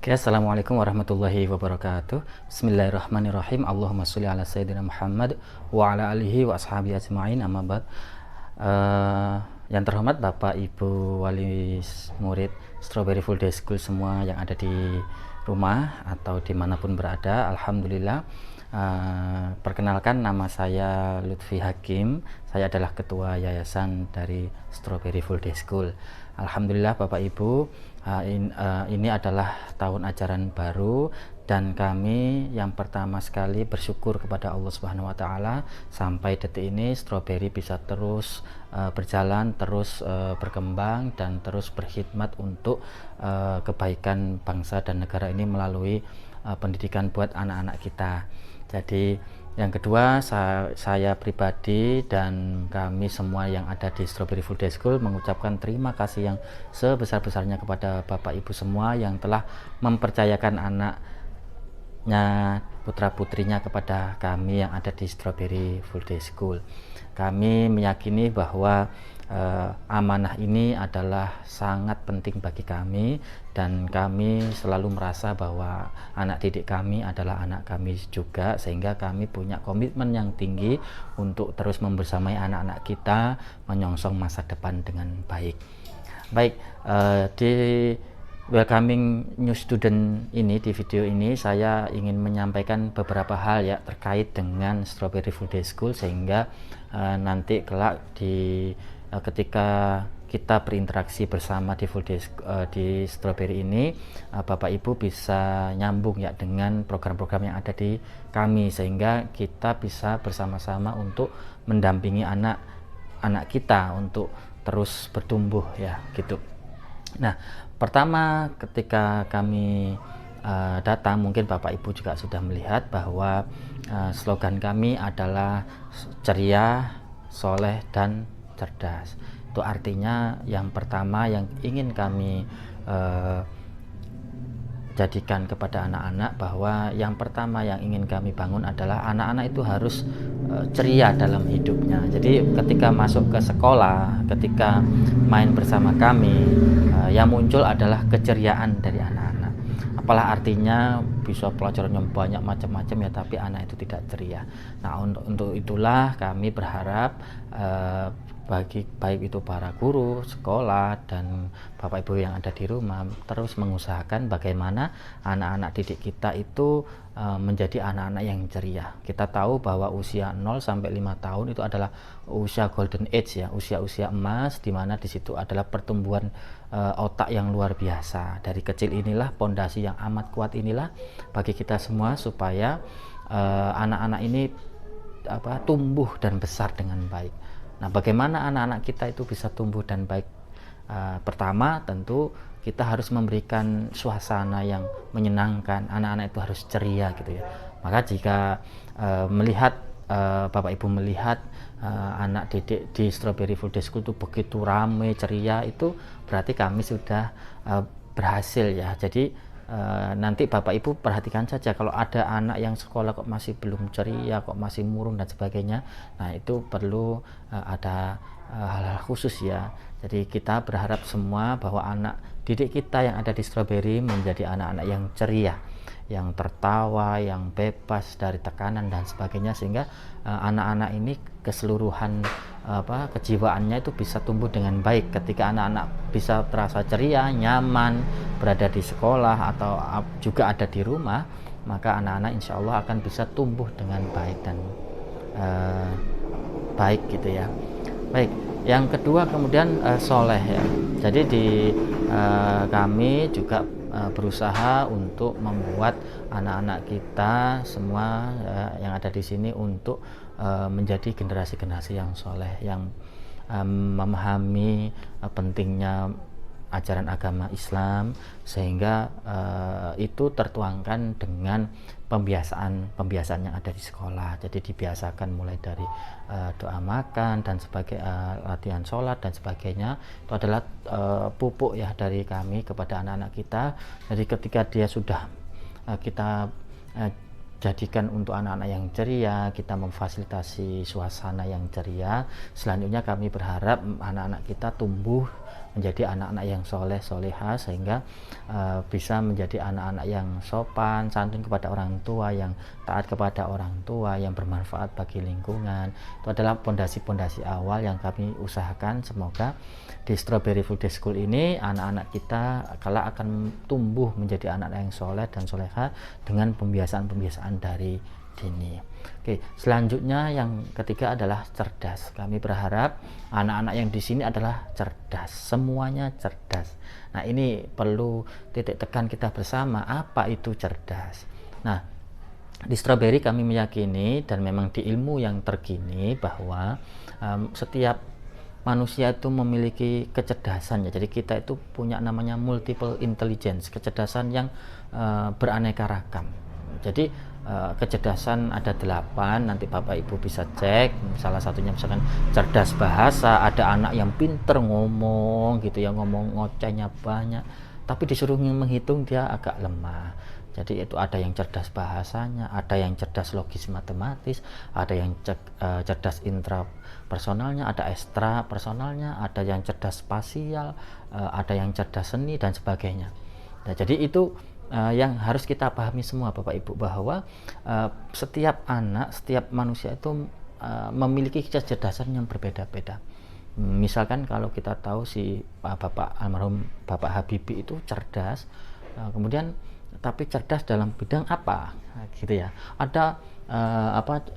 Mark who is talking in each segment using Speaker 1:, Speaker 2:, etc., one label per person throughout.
Speaker 1: Oke, assalamualaikum warahmatullahi wabarakatuh. Bismillahirrahmanirrahim. Allahumma sholli ala sayyidina Muhammad wa ala alihi wa ashabihi ajma'in, amma ba'd. Eh, yang terhormat Bapak Ibu wali murid Strawberry Full Day School semua yang ada di rumah atau dimanapun berada, alhamdulillah. Perkenalkan, nama saya Lutfi Hakim. Saya adalah ketua yayasan dari Strawberry Full Day School. Alhamdulillah Bapak Ibu, ini adalah tahun ajaran baru dan kami yang pertama sekali bersyukur kepada Allah Subhanahu wa taala sampai detik ini Strawberry bisa terus berjalan, terus berkembang dan terus berkhidmat untuk kebaikan bangsa dan negara ini melalui pendidikan buat anak-anak kita. Jadi yang kedua, saya pribadi dan kami semua yang ada di Strawberry Full Day School mengucapkan terima kasih yang sebesar-besarnya kepada Bapak Ibu semua yang telah mempercayakan anaknya, putra-putrinya kepada kami yang ada di Strawberry Full Day School. Kami meyakini bahwa amanah ini adalah sangat penting bagi kami dan kami selalu merasa bahwa anak didik kami adalah anak kami juga, sehingga kami punya komitmen yang tinggi untuk terus membersamai anak-anak kita menyongsong masa depan dengan baik. Baik, di welcoming new student ini, di video ini saya ingin menyampaikan beberapa hal ya terkait dengan Strawberry Full Day School, sehingga nanti kelak ketika kita berinteraksi bersama di di Strawberry ini, Bapak Ibu bisa nyambung ya dengan program-program yang ada di kami, sehingga kita bisa bersama-sama untuk mendampingi anak-anak kita untuk terus bertumbuh ya gitu. Nah, pertama ketika kami datang, mungkin Bapak Ibu juga sudah melihat bahwa slogan kami adalah ceria, soleh, dan cerdas. Itu artinya yang pertama yang ingin kami jadikan kepada anak-anak, bahwa yang pertama yang ingin kami bangun adalah anak-anak itu harus ceria dalam hidupnya. Jadi ketika masuk ke sekolah, ketika main bersama kami, yang muncul adalah keceriaan dari anak-anak. Apalah artinya bisa pelajarannya banyak macam-macam ya, tapi anak itu tidak ceria. Nah, untuk itulah kami berharap baik itu para guru, sekolah, dan Bapak Ibu yang ada di rumah terus mengusahakan bagaimana anak-anak didik kita itu menjadi anak-anak yang ceria. Kita tahu bahwa usia 0 sampai 5 tahun itu adalah usia golden age ya, usia-usia emas, di mana di situ adalah pertumbuhan otak yang luar biasa. Dari kecil inilah pondasi yang amat kuat inilah bagi kita semua supaya anak-anak ini tumbuh dan besar dengan baik. Nah, bagaimana anak-anak kita itu bisa tumbuh dan baik? Pertama, tentu kita harus memberikan suasana yang menyenangkan. Anak-anak itu harus ceria gitu ya. Maka jika Bapak Ibu melihat anak didik di Strawberry Full Day School itu begitu ramai, ceria, itu berarti kami sudah berhasil ya. Jadi nanti Bapak Ibu perhatikan saja kalau ada anak yang sekolah kok masih belum ceria, kok masih murung dan sebagainya. Nah, itu perlu ada hal-hal khusus ya. Jadi kita berharap semua bahwa anak didik kita yang ada di Strawberry menjadi anak-anak yang ceria, yang tertawa, yang bebas dari tekanan dan sebagainya, sehingga anak-anak ini keseluruhan kejiwaannya itu bisa tumbuh dengan baik. Ketika anak-anak bisa terasa ceria, nyaman berada di sekolah atau juga ada di rumah, maka anak-anak insya Allah akan bisa tumbuh dengan baik dan baik gitu ya. Baik, yang kedua kemudian soleh ya. Jadi di kami juga berusaha untuk membuat anak-anak kita semua yang ada di sini untuk menjadi generasi-generasi yang soleh, yang memahami pentingnya ajaran agama Islam, sehingga itu tertuangkan dengan pembiasaan yang ada di sekolah. Jadi dibiasakan mulai dari doa makan dan latihan sholat dan sebagainya. Itu adalah pupuk ya dari kami kepada anak-anak kita. Jadi ketika dia sudah kita jadikan untuk anak-anak yang ceria, kita memfasilitasi suasana yang ceria. Selanjutnya kami berharap anak-anak kita tumbuh menjadi anak-anak yang soleh solehah, sehingga bisa menjadi anak-anak yang sopan santun kepada orang tua, yang taat kepada orang tua, yang bermanfaat bagi lingkungan. Itu adalah pondasi-pondasi awal yang kami usahakan. Semoga di Strawberry Full Day School ini anak-anak kita kelak akan tumbuh menjadi anak-anak yang soleh dan soleha dengan pembiasaan-pembiasaan dari dini. Oke, selanjutnya yang ketiga adalah cerdas. Kami berharap anak-anak yang di sini adalah cerdas, semuanya cerdas. Nah, ini perlu titik tekan kita bersama, apa itu cerdas. Nah, di Strawberry kami meyakini, dan memang di ilmu yang terkini, bahwa setiap manusia itu memiliki kecerdasan ya. Jadi kita itu punya namanya multiple intelligence, kecerdasan yang beraneka ragam. Jadi kecerdasan ada 8, nanti Bapak Ibu bisa cek. Salah satunya misalkan cerdas bahasa, ada anak yang pinter ngomong gitu ya, ngomong ngocehnya banyak, tapi disuruh menghitung dia agak lemah. Jadi itu ada yang cerdas bahasanya, ada yang cerdas logis matematis, ada yang cerdas intrapersonalnya, ada ekstra personalnya, ada yang cerdas spasial, ada yang cerdas seni dan sebagainya. Nah, jadi itu yang harus kita pahami semua Bapak Ibu, bahwa setiap anak, setiap manusia itu memiliki kecerdasan yang berbeda-beda. Misalkan kalau kita tahu si Bapak almarhum Bapak Habibie itu cerdas, kemudian tapi cerdas dalam bidang apa gitu ya. Ada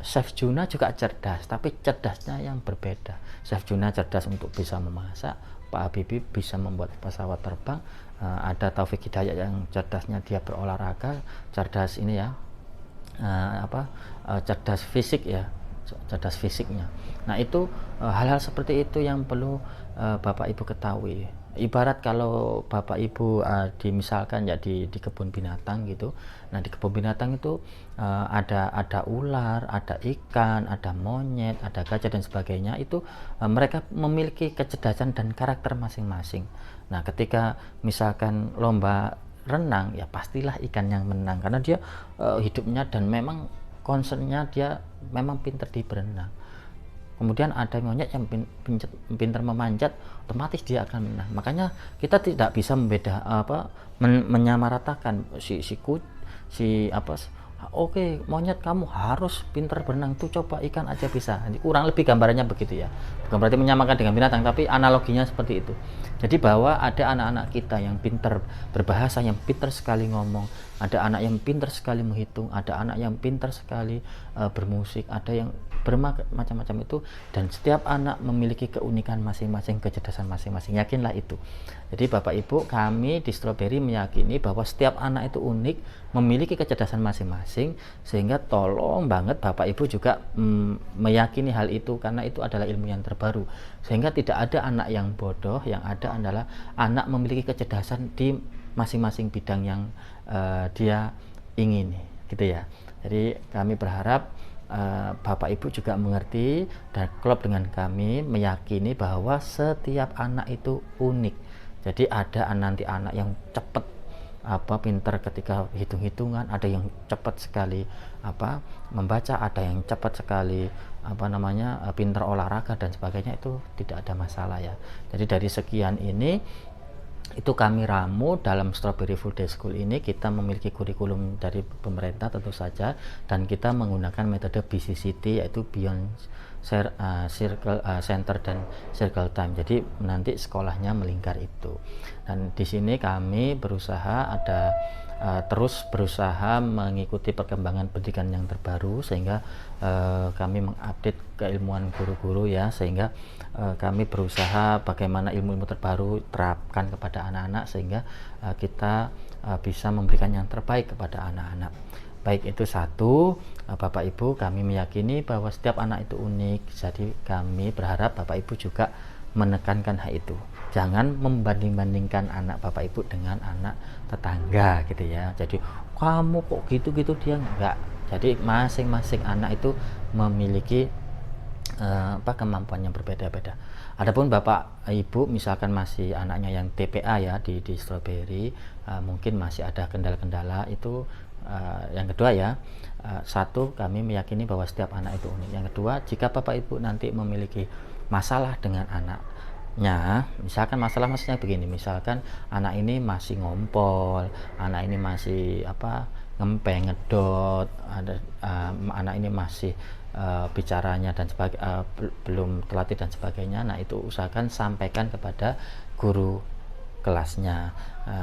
Speaker 1: Chef Juna juga cerdas, tapi cerdasnya yang berbeda. Chef Juna cerdas untuk bisa memasak, Pak Habibie bisa membuat pesawat terbang. Ada Taufik Hidayat yang cerdasnya dia berolahraga, cerdas ini ya, cerdas fisik ya, cerdas fisiknya. Nah, itu hal-hal seperti itu yang perlu Bapak Ibu ketahui. Ibarat kalau Bapak Ibu misalkan ya di kebun binatang gitu. Nah, di kebun binatang itu ada ular, ada ikan, ada monyet, ada gajah dan sebagainya. Itu mereka memiliki kecerdasan dan karakter masing-masing. Nah, ketika misalkan lomba renang, ya pastilah ikan yang menang karena dia hidupnya dan memang concernnya dia memang pinter di berenang. Kemudian ada monyet yang pintar memanjat, otomatis dia akan menang. Makanya kita tidak bisa menyamaratakan oke, monyet kamu harus pintar berenang tuh, coba ikan aja bisa. Jadi kurang lebih gambarannya begitu ya. Bukan berarti menyamakan dengan binatang, tapi analoginya seperti itu. Jadi bahwa ada anak-anak kita yang pintar berbahasa, yang pintar sekali ngomong, ada anak yang pintar sekali menghitung, ada anak yang pintar sekali bermusik, ada yang bermacam-macam itu, dan setiap anak memiliki keunikan masing-masing, kecerdasan masing-masing. Yakinlah itu. Jadi Bapak Ibu, kami di Strawberry meyakini bahwa setiap anak itu unik, memiliki kecerdasan masing-masing, sehingga tolong banget Bapak Ibu juga meyakini hal itu, karena itu adalah ilmu yang terbaru. Sehingga tidak ada anak yang bodoh, yang ada adalah anak memiliki kecerdasan di masing-masing bidang yang dia ingini, gitu ya. Jadi kami berharap Bapak Ibu juga mengerti dan klop dengan kami, meyakini bahwa setiap anak itu unik. Jadi ada nanti anak yang cepat pintar ketika hitung-hitungan, ada yang cepat sekali membaca, ada yang cepat sekali pintar olahraga dan sebagainya. Itu tidak ada masalah ya. Jadi dari sekian ini itu kami ramu dalam Strawberry Full Day School ini. Kita memiliki kurikulum dari pemerintah tentu saja, dan kita menggunakan metode BCCT, yaitu Beyond Circle Center dan Circle Time. Jadi nanti sekolahnya melingkar itu. Dan di sini kami terus berusaha mengikuti perkembangan pendidikan yang terbaru, sehingga kami mengupdate keilmuan guru-guru ya, sehingga kami berusaha bagaimana ilmu-ilmu terbaru terapkan kepada anak-anak, sehingga kita bisa memberikan yang terbaik kepada anak-anak. Baik, itu satu. Bapak Ibu, kami meyakini bahwa setiap anak itu unik. Jadi kami berharap Bapak Ibu juga menekankan hal itu. Jangan membanding-bandingkan anak Bapak Ibu dengan anak tetangga gitu ya. Jadi kamu kok gitu-gitu, dia enggak. Jadi masing-masing anak itu memiliki kemampuan yang berbeda-beda. Adapun Bapak Ibu misalkan masih anaknya yang TPA ya di Strawberry, mungkin masih ada kendala-kendala itu. Yang kedua ya, satu, kami meyakini bahwa setiap anak itu unik. Yang kedua, jika Bapak Ibu nanti memiliki masalah dengan anak, Misalkan maksudnya begini, misalkan anak ini masih ngompol, anak ini masih ngempeng, ngedot, anak ini masih bicaranya dan belum terlatih dan sebagainya. Nah, itu usahakan sampaikan kepada guru kelasnya.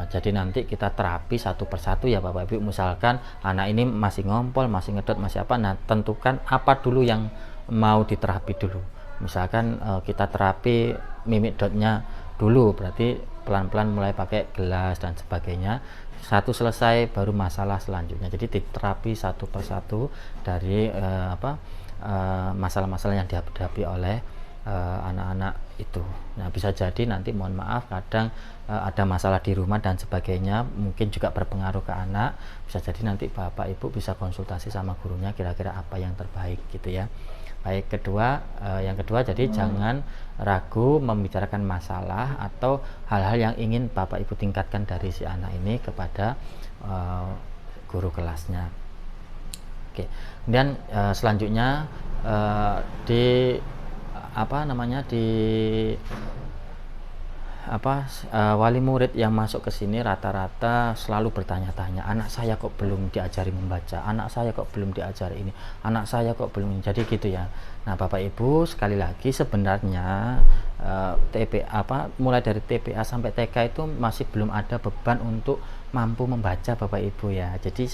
Speaker 1: Jadi nanti kita terapi satu persatu ya Bapak Ibu. Misalkan anak ini masih ngompol, masih ngedot, masih nah tentukan apa dulu yang mau diterapi dulu. Misalkan kita terapi mimik dotnya dulu, berarti pelan-pelan mulai pakai gelas dan sebagainya. Satu selesai baru masalah selanjutnya. Jadi diterapi satu persatu dari masalah-masalah yang dihadapi oleh anak-anak itu. Nah, bisa jadi nanti mohon maaf kadang ada masalah di rumah dan sebagainya, mungkin juga berpengaruh ke anak. Bisa jadi nanti Bapak Ibu bisa konsultasi sama gurunya kira-kira apa yang terbaik gitu ya. Baik, yang kedua jadi jangan ragu membicarakan masalah atau hal-hal yang ingin Bapak Ibu tingkatkan dari si anak ini kepada guru kelasnya. Oke. Kemudian selanjutnya di wali murid yang masuk ke sini rata-rata selalu bertanya-tanya, anak saya kok belum diajari membaca, anak saya kok belum diajari ini, anak saya kok belum, jadi gitu ya. Nah, Bapak Ibu sekali lagi sebenarnya mulai dari TPA sampai TK itu masih belum ada beban untuk mampu membaca Bapak Ibu ya. Jadi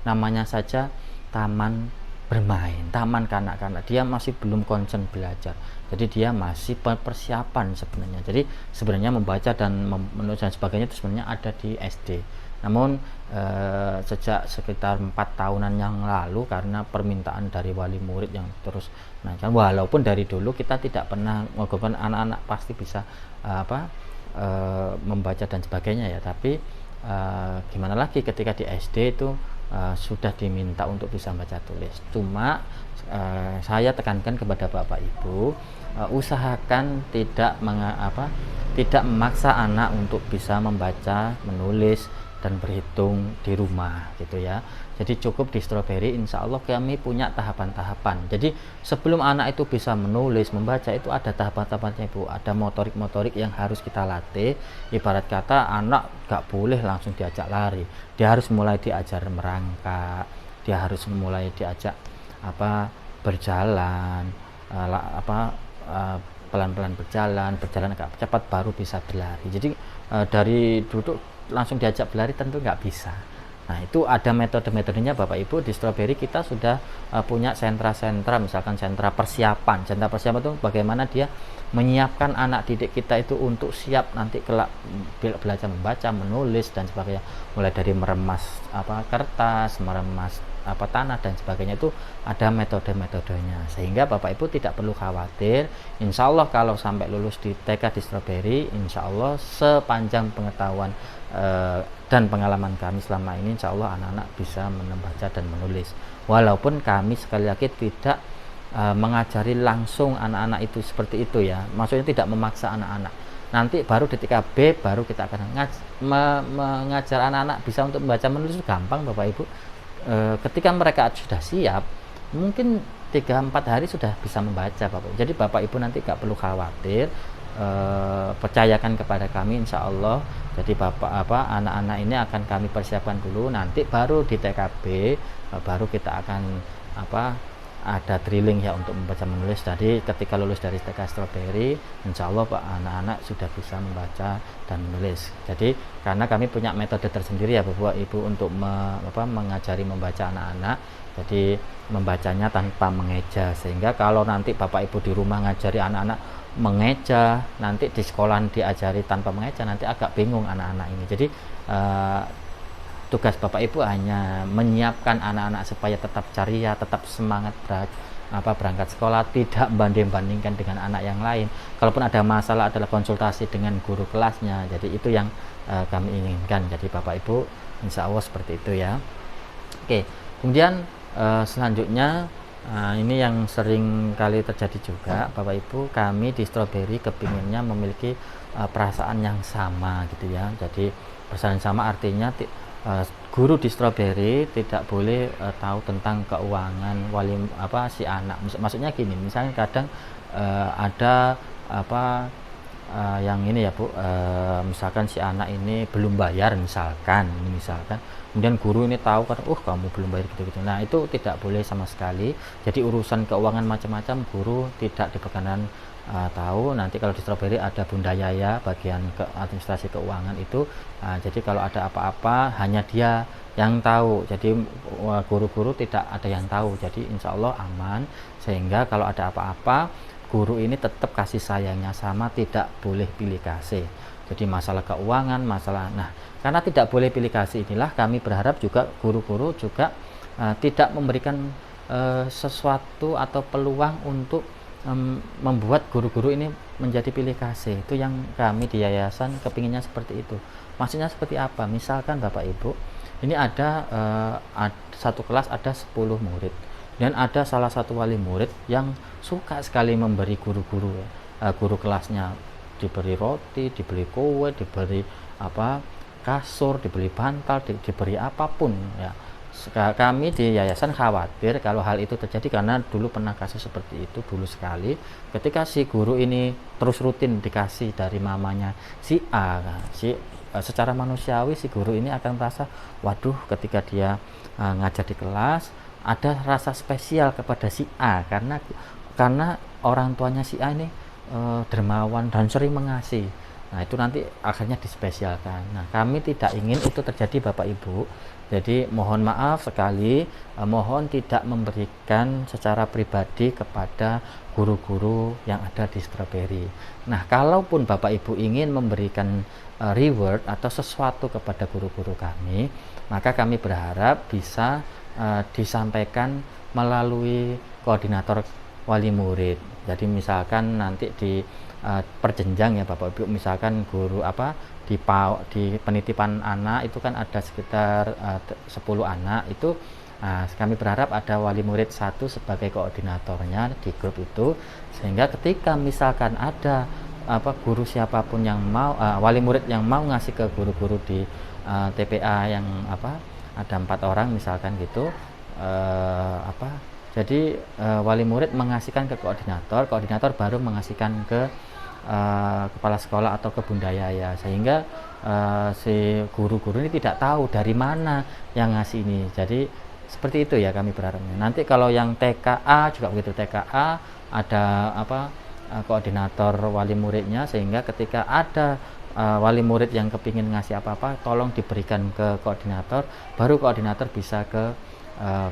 Speaker 1: namanya saja taman bermain, taman kanak-kanak, dia masih belum concern belajar, jadi dia masih persiapan sebenarnya. Jadi sebenarnya membaca dan menulis dan sebagainya itu sebenarnya ada di SD. Namun sejak sekitar 4 tahunan yang lalu karena permintaan dari wali murid yang terus naikkan, walaupun dari dulu kita tidak pernah mengatakan anak-anak pasti bisa membaca dan sebagainya ya, tapi gimana lagi ketika di SD itu sudah diminta untuk bisa baca tulis. Cuma saya tekankan kepada Bapak Ibu, usahakan tidak memaksa anak untuk bisa membaca, menulis dan berhitung di rumah gitu ya. Jadi cukup di Strawberry insya Allah kami punya tahapan-tahapan. Jadi sebelum anak itu bisa menulis, membaca itu ada tahapan-tahapannya Ibu. Ada motorik-motorik yang harus kita latih. Ibarat kata anak gak boleh langsung diajak lari. Dia harus mulai diajar merangkak. Dia harus mulai diajak berjalan, pelan-pelan berjalan agak cepat baru bisa berlari. Jadi dari duduk langsung diajak berlari tentu nggak bisa. Nah, itu ada metode-metodenya Bapak Ibu. Di Strawberry kita sudah punya sentra-sentra, misalkan sentra persiapan. Sentra persiapan itu bagaimana dia menyiapkan anak didik kita itu untuk siap nanti kelak belajar membaca, menulis dan sebagainya. Mulai dari meremas kertas, meremas tanah dan sebagainya, itu ada metode-metodenya. Sehingga Bapak Ibu tidak perlu khawatir. Insya Allah kalau sampai lulus di TK di Strawberry, insya Allah sepanjang pengetahuan dan pengalaman kami selama ini, insya Allah anak-anak bisa membaca dan menulis. Walaupun kami sekali lagi tidak mengajari langsung anak-anak itu seperti itu ya, maksudnya tidak memaksa anak-anak. Nanti baru di TKB baru kita akan mengajar anak-anak bisa untuk membaca menulis itu gampang Bapak Ibu. Ketika mereka sudah siap, mungkin 3-4 hari sudah bisa membaca Bapak. Jadi Bapak Ibu nanti gak perlu khawatir, percayakan kepada kami insya Allah. Jadi anak-anak ini akan kami persiapkan dulu, nanti baru di TKB baru kita akan ada drilling ya untuk membaca menulis. Jadi ketika lulus dari TK Strawberry, insya Allah anak-anak sudah bisa membaca dan menulis. Jadi karena kami punya metode tersendiri ya Bapak Ibu untuk mengajari membaca anak-anak. Jadi membacanya tanpa mengeja, sehingga kalau nanti Bapak Ibu di rumah ngajari anak-anak mengeja, nanti di sekolah diajari tanpa mengeja, nanti agak bingung anak-anak ini. Jadi tugas Bapak Ibu hanya menyiapkan anak-anak supaya tetap ceria, tetap semangat berangkat sekolah, tidak banding-bandingkan dengan anak yang lain. Kalaupun ada masalah adalah konsultasi dengan guru kelasnya. Jadi itu yang kami inginkan. Jadi Bapak Ibu insya Allah seperti itu ya. Oke, kemudian selanjutnya ini yang sering kali terjadi juga Bapak Ibu, kami di Strawberry kepinginnya memiliki perasaan yang sama gitu ya. Jadi perasaan yang sama artinya guru di Strawberry tidak boleh tahu tentang keuangan si anak. Maksudnya gini, misalnya kadang ada yang ini ya Bu, misalkan si anak ini belum bayar misalkan, kemudian guru ini tahu kan, kamu belum bayar gitu-gitu. Nah itu tidak boleh sama sekali. Jadi urusan keuangan macam-macam guru tidak diperkenan tahu. Nanti kalau di Strawberry ada Bunda Yaya bagian ke administrasi keuangan itu, jadi kalau ada apa-apa hanya dia yang tahu. Jadi guru-guru tidak ada yang tahu. Jadi insya Allah aman, sehingga kalau ada apa-apa guru ini tetap kasih sayangnya sama, tidak boleh pilih kasih. Jadi masalah keuangan, nah karena tidak boleh pilih kasih inilah kami berharap juga guru-guru juga tidak memberikan sesuatu atau peluang untuk membuat guru-guru ini menjadi pilih kasih. Itu yang kami di yayasan kepinginnya seperti itu. Maksudnya seperti apa? Misalkan Bapak Ibu, ini ada satu kelas ada 10 murid, dan ada salah satu wali murid yang suka sekali memberi guru-guru guru kelasnya, diberi roti, diberi kue, diberi kasur, diberi bantal, diberi apapun ya. Kami di yayasan khawatir kalau hal itu terjadi, karena dulu pernah kasus seperti itu dulu sekali, ketika si guru ini terus rutin dikasih dari mamanya si A, secara manusiawi si guru ini akan merasa, waduh, ketika dia ngajar di kelas ada rasa spesial kepada si A, karena orang tuanya si A ini dermawan dan sering mengasih. Nah itu nanti akhirnya dispesialkan. Nah kami tidak ingin itu terjadi Bapak Ibu. Jadi mohon maaf sekali, mohon tidak memberikan secara pribadi kepada guru-guru yang ada di Strawberry. Nah kalaupun Bapak Ibu ingin memberikan reward atau sesuatu kepada guru-guru kami, maka kami berharap bisa disampaikan melalui koordinator wali murid. Jadi misalkan nanti di perjenjang ya Bapak Ibu, misalkan guru di penitipan anak itu kan ada sekitar 10 anak itu, kami berharap ada wali murid satu sebagai koordinatornya di grup itu, sehingga ketika misalkan ada guru siapapun yang mau wali murid yang mau ngasih ke guru-guru di TPA yang ada 4 orang misalkan gitu, jadi wali murid mengasihkan ke koordinator baru mengasihkan ke kepala sekolah atau ke Bunda Yaya, sehingga si guru-guru ini tidak tahu dari mana yang ngasih ini. Jadi seperti itu ya kami berharapnya. Nanti kalau yang TKA juga begitu, TKA ada koordinator wali muridnya, sehingga ketika ada wali murid yang kepingin ngasih apa-apa tolong diberikan ke koordinator, baru koordinator bisa ke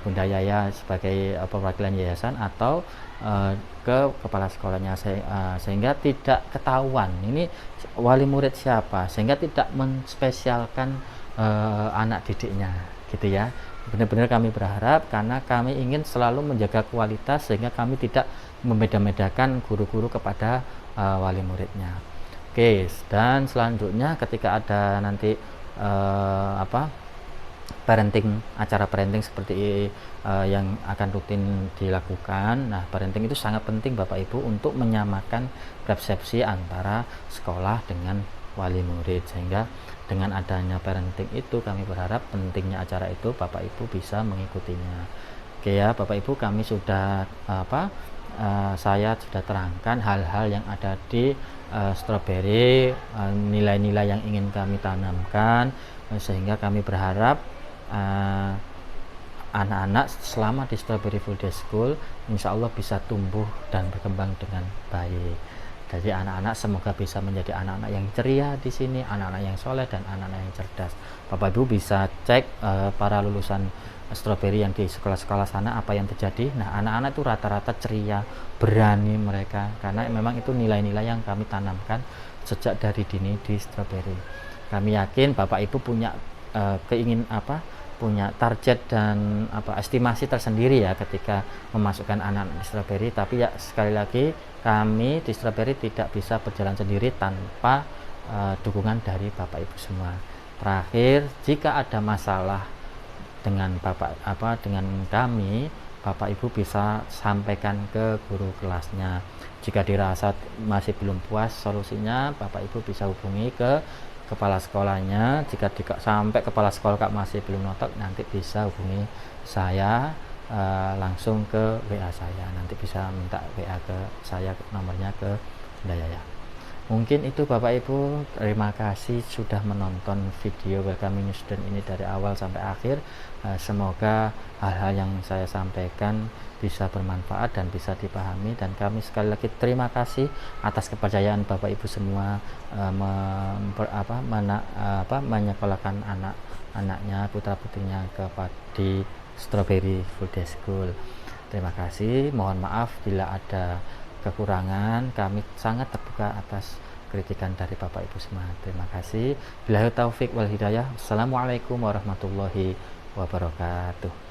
Speaker 1: Bunda Yaya sebagai perwakilan yayasan atau ke kepala sekolahnya, sehingga tidak ketahuan ini wali murid siapa, sehingga tidak menspesialkan anak didiknya gitu ya. Benar-benar kami berharap, karena kami ingin selalu menjaga kualitas, sehingga kami tidak membeda-bedakan guru-guru kepada wali muridnya. Oke, dan selanjutnya ketika ada nanti acara parenting seperti yang akan rutin dilakukan. Nah parenting itu sangat penting Bapak Ibu untuk menyamakan persepsi antara sekolah dengan wali murid, sehingga dengan adanya parenting itu kami berharap pentingnya acara itu Bapak Ibu bisa mengikutinya. Oke ya Bapak Ibu, kami sudah saya sudah terangkan hal-hal yang ada di Strawberry, nilai-nilai yang ingin kami tanamkan, sehingga kami berharap anak-anak selama di Strawberry Full Day School insya Allah bisa tumbuh dan berkembang dengan baik. Jadi anak-anak semoga bisa menjadi anak-anak yang ceria di sini, anak-anak yang soleh dan anak-anak yang cerdas. Bapak Ibu bisa cek para lulusan Strawberry yang di sekolah-sekolah sana apa yang terjadi. Nah anak-anak itu rata-rata ceria, berani mereka, karena memang itu nilai-nilai yang kami tanamkan sejak dari dini di Strawberry. Kami yakin Bapak Ibu punya punya target dan estimasi tersendiri ya ketika memasukkan anak-anak di Strawberry. Tapi ya sekali lagi kami di Strawberry tidak bisa berjalan sendiri tanpa dukungan dari Bapak Ibu semua. Terakhir, jika ada masalah dengan dengan kami, Bapak Ibu bisa sampaikan ke guru kelasnya. Jika dirasa masih belum puas solusinya, Bapak Ibu bisa hubungi ke kepala sekolahnya. Jika sampai kepala sekolah masih belum notok, nanti bisa hubungi saya langsung ke WA saya. Nanti bisa minta WA ke saya, nomornya ke Bunda Yaya. Mungkin itu Bapak Ibu, terima kasih sudah menonton video Welcoming New Student ini dari awal sampai akhir. Semoga hal-hal yang saya sampaikan bisa bermanfaat dan bisa dipahami, dan kami sekali lagi terima kasih atas kepercayaan Bapak Ibu semua menyekolahkan anak-anaknya, putra-putrinya di Strawberry Full Day School. Terima kasih, mohon maaf bila ada kekurangan, kami sangat terbuka atas kritikan dari Bapak Ibu semua. Terima kasih. Billahi taufik wal hidayah. Assalamualaikum warahmatullahi wabarakatuh.